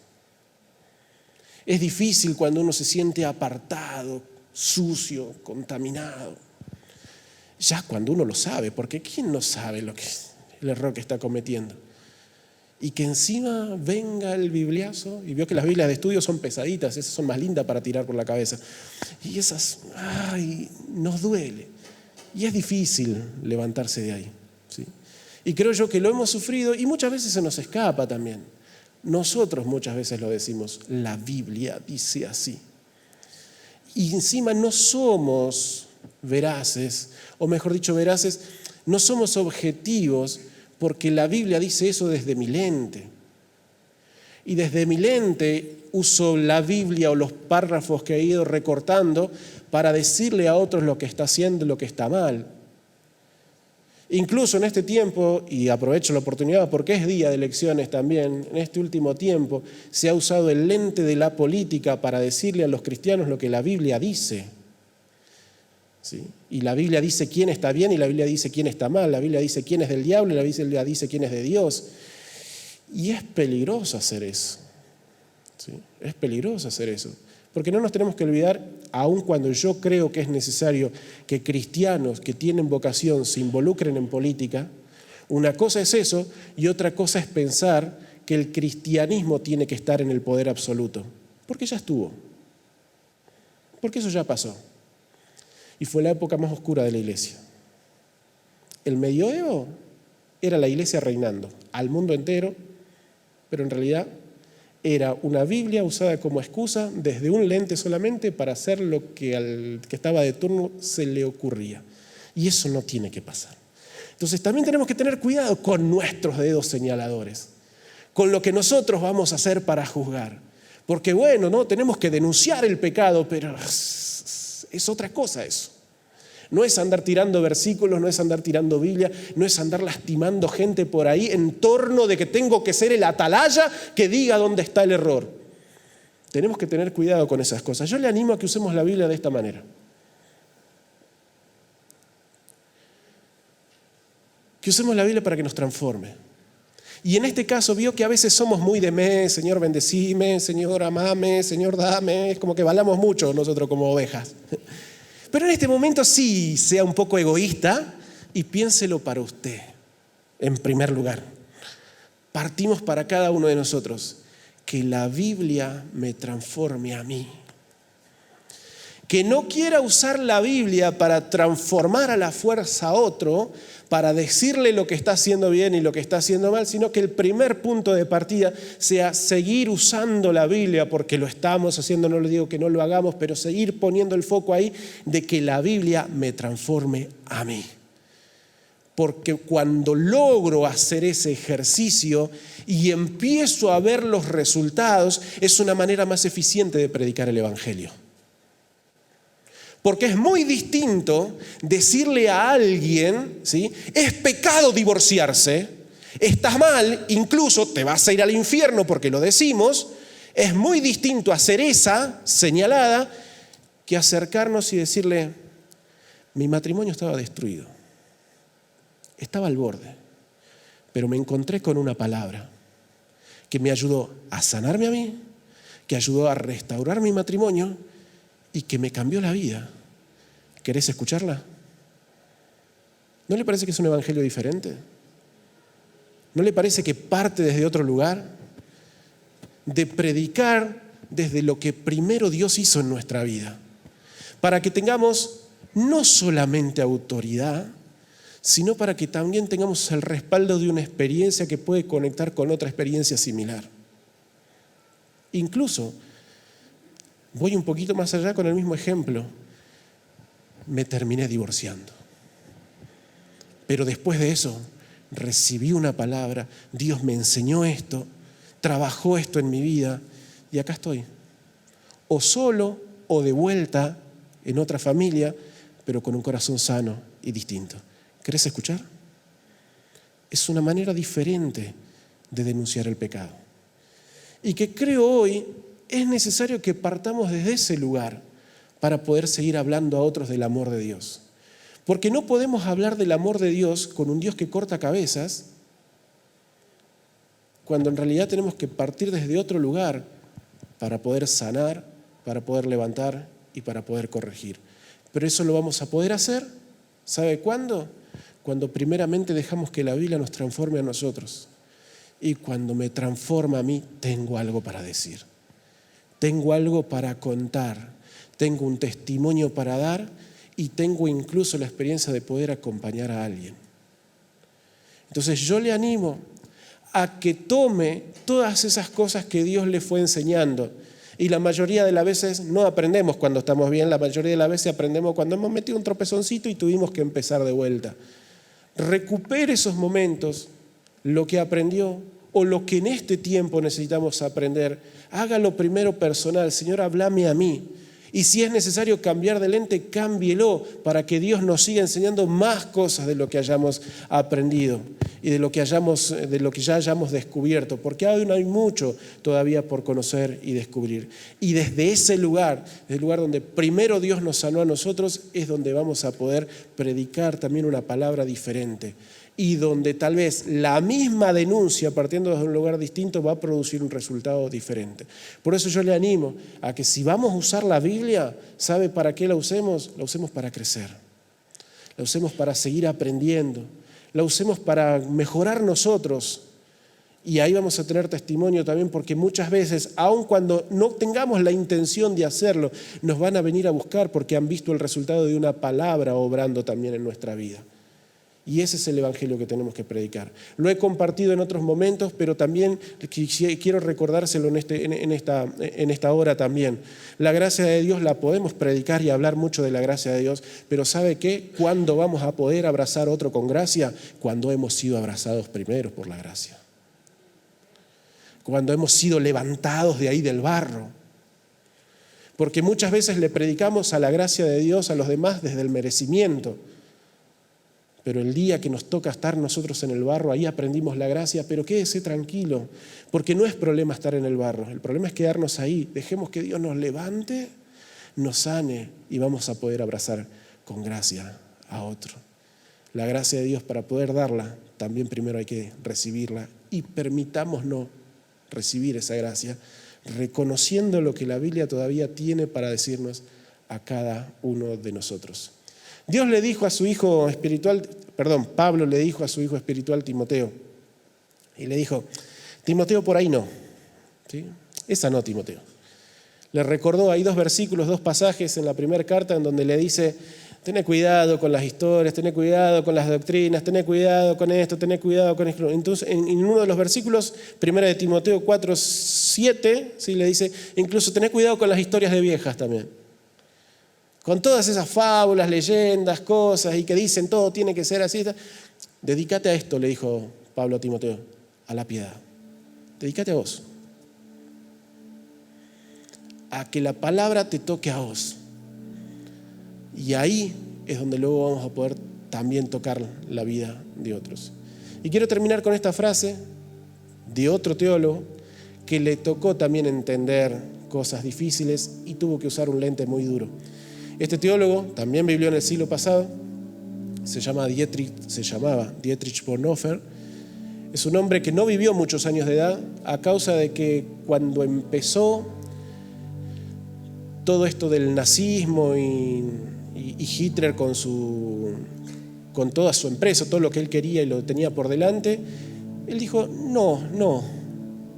Es difícil cuando uno se siente apartado, sucio, contaminado. Ya cuando uno lo sabe, porque ¿quién no sabe lo que es el error que está cometiendo? Y que encima venga el bibliazo, y veo que las Biblias de estudio son pesaditas, esas son más lindas para tirar por la cabeza. Y esas, nos duele. Y es difícil levantarse de ahí, ¿sí? Y creo yo que lo hemos sufrido y muchas veces se nos escapa también. Nosotros muchas veces lo decimos, la Biblia dice así. Y encima no somos veraces, o mejor dicho, veraces, no somos objetivos, porque la Biblia dice eso desde mi lente. Y desde mi lente uso la Biblia o los párrafos que he ido recortando para decirle a otros lo que está haciendo y lo que está mal. Incluso en este tiempo, y aprovecho la oportunidad porque es día de elecciones también, en este último tiempo se ha usado el lente de la política para decirle a los cristianos lo que la Biblia dice. ¿Sí? Y la Biblia dice quién está bien y la Biblia dice quién está mal, la Biblia dice quién es del diablo y la Biblia dice quién es de Dios. Y es peligroso hacer eso. ¿Sí? Es peligroso hacer eso. Porque no nos tenemos que olvidar, aun cuando yo creo que es necesario que cristianos que tienen vocación se involucren en política, una cosa es eso y otra cosa es pensar que el cristianismo tiene que estar en el poder absoluto. Porque ya estuvo. Porque eso ya pasó. Y fue la época más oscura de la iglesia. El medioevo era la iglesia reinando al mundo entero, pero en realidad era una Biblia usada como excusa desde un lente solamente para hacer lo que al que estaba de turno se le ocurría. Y eso no tiene que pasar. Entonces también tenemos que tener cuidado con nuestros dedos señaladores, con lo que nosotros vamos a hacer para juzgar. Porque bueno, ¿no? Tenemos que denunciar el pecado, pero es otra cosa eso. No es andar tirando versículos, no es andar tirando Biblia, no es andar lastimando gente por ahí en torno de que tengo que ser el atalaya que diga dónde está el error. Tenemos que tener cuidado con esas cosas. Yo le animo a que usemos la Biblia de esta manera. Que usemos la Biblia para que nos transforme. Y en este caso vio que a veces somos muy de me, Señor bendecime, Señor amame, Señor dame. Es como que balamos mucho nosotros como ovejas. Pero en este momento sí, sea un poco egoísta y piénselo para usted, en primer lugar. Partimos para cada uno de nosotros. que la Biblia me transforme a mí. Que no quiera usar la Biblia para transformar a la fuerza a otro, para decirle lo que está haciendo bien y lo que está haciendo mal, sino que el primer punto de partida sea seguir usando la Biblia, porque lo estamos haciendo, no le digo que no lo hagamos, pero seguir poniendo el foco ahí de que la Biblia me transforme a mí. Porque cuando logro hacer ese ejercicio y empiezo a ver los resultados, es una manera más eficiente de predicar el Evangelio. Porque es muy distinto decirle a alguien, ¿sí?, es pecado divorciarse, estás mal, incluso te vas a ir al infierno porque lo decimos. Es muy distinto hacer esa señalada que acercarnos y decirle, mi matrimonio estaba destruido, estaba al borde, pero me encontré con una palabra que me ayudó a sanarme a mí, que ayudó a restaurar mi matrimonio y que me cambió la vida. ¿Querés escucharla? ¿No le parece que es un evangelio diferente? ¿No le parece que parte desde otro lugar? De predicar desde lo que primero Dios hizo en nuestra vida, para que tengamos no solamente autoridad, sino para que también tengamos el respaldo de una experiencia que puede conectar con otra experiencia similar. Incluso, voy un poquito más allá con el mismo ejemplo. Me terminé divorciando. Pero después de eso, recibí una palabra, Dios me enseñó esto, trabajó esto en mi vida y acá estoy. O solo o de vuelta en otra familia, pero con un corazón sano y distinto. ¿Querés escuchar? Es una manera diferente de denunciar el pecado. Y que creo hoy es necesario que partamos desde ese lugar para poder seguir hablando a otros del amor de Dios. Porque no podemos hablar del amor de Dios con un Dios que corta cabezas, cuando en realidad tenemos que partir desde otro lugar para poder sanar, para poder levantar y para poder corregir. Pero eso lo vamos a poder hacer, ¿sabe cuándo? Cuando primeramente dejamos que la Biblia nos transforme a nosotros. Y cuando me transforma a mí, tengo algo para decir. Tengo algo para contar. Tengo un testimonio para dar y tengo incluso la experiencia de poder acompañar a alguien. Entonces yo le animo a que tome todas esas cosas que Dios le fue enseñando. Y la mayoría de las veces no aprendemos cuando estamos bien, la mayoría de las veces aprendemos cuando hemos metido un tropezoncito y tuvimos que empezar de vuelta. Recupere esos momentos, lo que aprendió o lo que en este tiempo necesitamos aprender. Hágalo primero personal. Señor, háblame a mí. Y si es necesario cambiar de lente, cámbielo para que Dios nos siga enseñando más cosas de lo que hayamos aprendido y de lo que ya hayamos descubierto, porque aún hay mucho todavía por conocer y descubrir. Y desde ese lugar, el lugar donde primero Dios nos sanó a nosotros, es donde vamos a poder predicar también una palabra diferente. Y donde tal vez la misma denuncia, partiendo desde un lugar distinto, va a producir un resultado diferente. Por eso yo le animo a que si vamos a usar la Biblia, ¿sabe para qué la usemos? La usemos para crecer, la usemos para seguir aprendiendo, la usemos para mejorar nosotros. Y ahí vamos a tener testimonio también, porque muchas veces, aun cuando no tengamos la intención de hacerlo, nos van a venir a buscar porque han visto el resultado de una palabra obrando también en nuestra vida. Y ese es el evangelio que tenemos que predicar. Lo he compartido en otros momentos, pero también quiero recordárselo en esta hora también. La gracia de Dios la podemos predicar y hablar mucho de la gracia de Dios, pero ¿sabe qué? ¿Cuándo vamos a poder abrazar a otro con gracia? Cuando hemos sido abrazados primero por la gracia. Cuando hemos sido levantados de ahí del barro. Porque muchas veces le predicamos a la gracia de Dios a los demás desde el merecimiento. Pero el día que nos toca estar nosotros en el barro, ahí aprendimos la gracia, pero quédese tranquilo, porque no es problema estar en el barro, el problema es quedarnos ahí. Dejemos que Dios nos levante, nos sane y vamos a poder abrazar con gracia a otro. La gracia de Dios, para poder darla, también primero hay que recibirla y permitámonos recibir esa gracia, reconociendo lo que la Biblia todavía tiene para decirnos a cada uno de nosotros. Dios le dijo a su hijo espiritual, Pablo le dijo a su hijo espiritual Timoteo, y le dijo, Timoteo, por ahí no, ¿sí? Esa no, Timoteo. Le recordó, hay 2 versículos, 2 pasajes en la primera carta en donde le dice: tené cuidado con las historias, tené cuidado con las doctrinas, tené cuidado con esto, tené cuidado con esto. Entonces, en uno de los versículos, 1 de Timoteo 4:7, ¿sí? Le dice, incluso tené cuidado con las historias de viejas también. Con todas esas fábulas, leyendas, cosas, y que dicen todo tiene que ser así. Dedícate a esto, le dijo Pablo a Timoteo, a la piedad. Dedícate a vos. A que la palabra te toque a vos. Y ahí es donde luego vamos a poder también tocar la vida de otros. Y quiero terminar con esta frase de otro teólogo que le tocó también entender cosas difíciles y tuvo que usar un lente muy duro. Este teólogo también vivió en el siglo pasado, se llamaba Dietrich Bonhoeffer. Es un hombre que no vivió muchos años de edad a causa de que cuando empezó todo esto del nazismo y Hitler con toda su empresa, todo lo que él quería y lo tenía por delante, él dijo,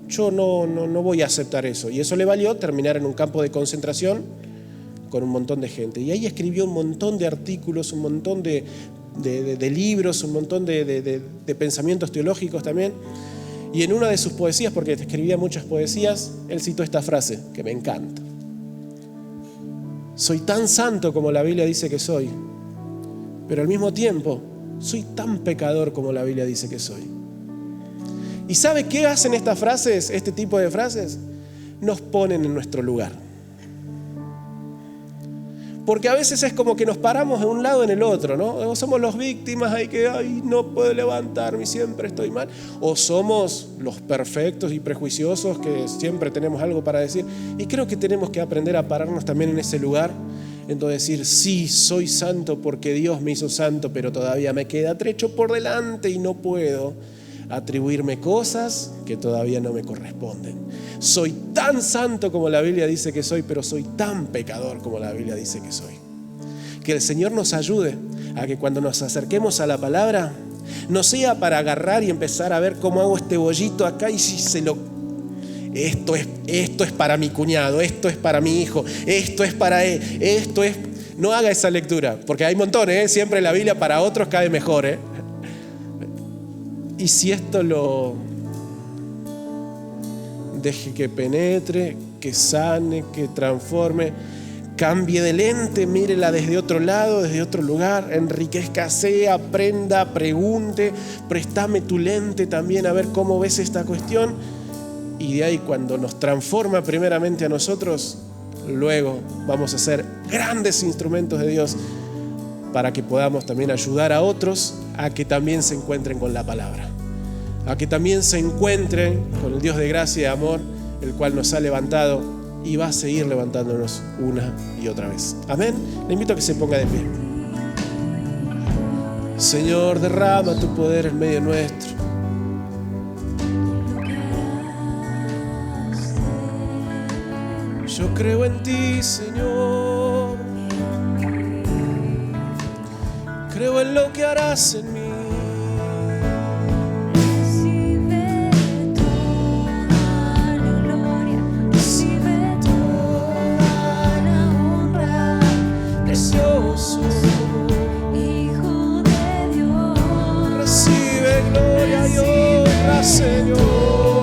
yo no voy a aceptar eso. Y eso le valió terminar en un campo de concentración con un montón de gente. Y ahí escribió un montón de artículos, un montón de libros, un montón de pensamientos teológicos también. Y en una de sus poesías, porque escribía muchas poesías, él citó esta frase que me encanta. Soy tan santo como la Biblia dice que soy, pero al mismo tiempo soy tan pecador como la Biblia dice que soy. ¿Y sabe qué hacen estas frases, este tipo de frases? Nos ponen en nuestro lugar. Porque a veces es como que nos paramos de un lado en el otro, ¿no? O somos los víctimas, no puedo levantarme, siempre estoy mal. O somos los perfectos y prejuiciosos que siempre tenemos algo para decir. Y creo que tenemos que aprender a pararnos también en ese lugar, en donde decir, sí, soy santo porque Dios me hizo santo, pero todavía me queda trecho por delante y no puedo atribuirme cosas que todavía no me corresponden. Soy tan santo como la Biblia dice que soy, pero soy tan pecador como la Biblia dice que soy. Que el Señor nos ayude a que cuando nos acerquemos a la palabra no sea para agarrar y empezar a ver cómo hago este bollito acá y si esto es para mi cuñado, esto es para mi hijo, esto es para él, esto es... No haga esa lectura, porque hay montones, siempre la Biblia para otros cae mejor, Y si esto lo deje que penetre, que sane, que transforme, cambie de lente, mírela desde otro lado, desde otro lugar, enriquezcase, aprenda, pregunte, préstame tu lente también a ver cómo ves esta cuestión. Y de ahí cuando nos transforma primeramente a nosotros, luego vamos a ser grandes instrumentos de Dios para que podamos también ayudar a otros a que también se encuentren con la palabra, a que también se encuentren con el Dios de gracia y de amor, el cual nos ha levantado y va a seguir levantándonos una y otra vez. Amén. Le invito a que se ponga de pie. Señor, derrama tu poder en medio nuestro. Yo creo en ti, Señor. Creo en lo que harás en mí. Recibe toda la gloria, recibe toda la honra, precioso Hijo de Dios. Recibe gloria y honra, Señor.